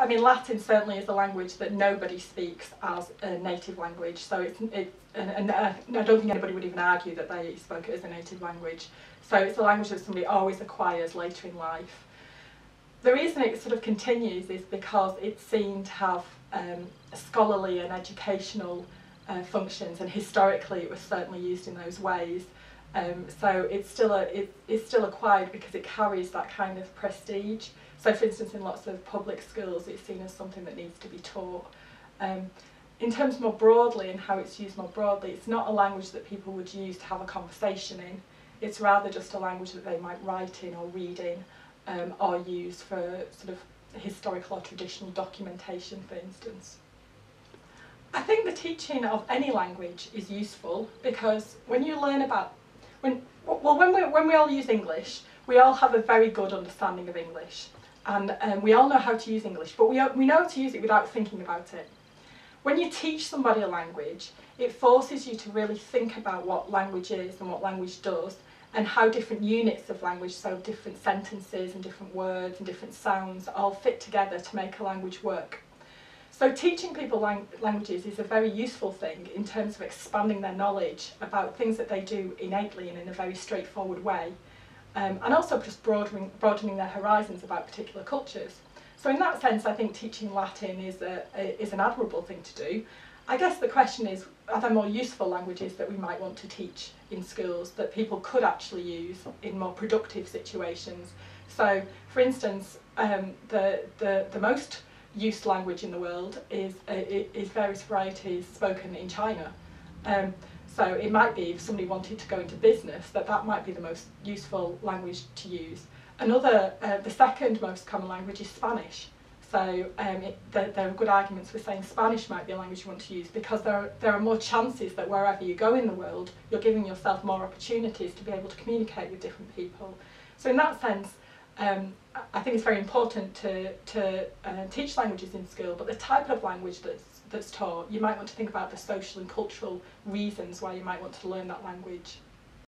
I mean, Latin certainly is a language that nobody speaks as a native language, so I don't think anybody would even argue that they spoke it as a native language. So it's a language that somebody always acquires later in life. The reason it sort of continues is because it's seen to have scholarly and educational functions, and historically it was certainly used in those ways. So it's still acquired because it carries that kind of prestige. So for instance, in lots of public schools it's seen as something that needs to be taught. In terms more broadly and how it's used more broadly, it's not a language that people would use to have a conversation in. It's rather just a language that they might write in or read in, or use for sort of historical or traditional documentation, for instance. I think the teaching of any language is useful because when you learn about, when we all use English, we all have a very good understanding of English, and we all know how to use English, but we know how to use it without thinking about it. When you teach somebody a language, it forces you to really think about what language is and what language does, and how different units of language, so different sentences and different words and different sounds, all fit together to make a language work. So teaching people languages is a very useful thing in terms of expanding their knowledge about things that they do innately and in a very straightforward way, and also just broadening their horizons about particular cultures. So in that sense, I think teaching Latin is an admirable thing to do. I guess the question is, are there more useful languages that we might want to teach in schools that people could actually use in more productive situations? So, for instance, the most used language in the world is various varieties spoken in China. So it might be, if somebody wanted to go into business, that might be the most useful language to use. The second most common language is Spanish. So there are good arguments for saying Spanish might be a language you want to use because there are more chances that wherever you go in the world, you're giving yourself more opportunities to be able to communicate with different people. So in that sense, I think it's very important to teach languages in school, but the type of language that's taught, you might want to think about the social and cultural reasons why you might want to learn that language.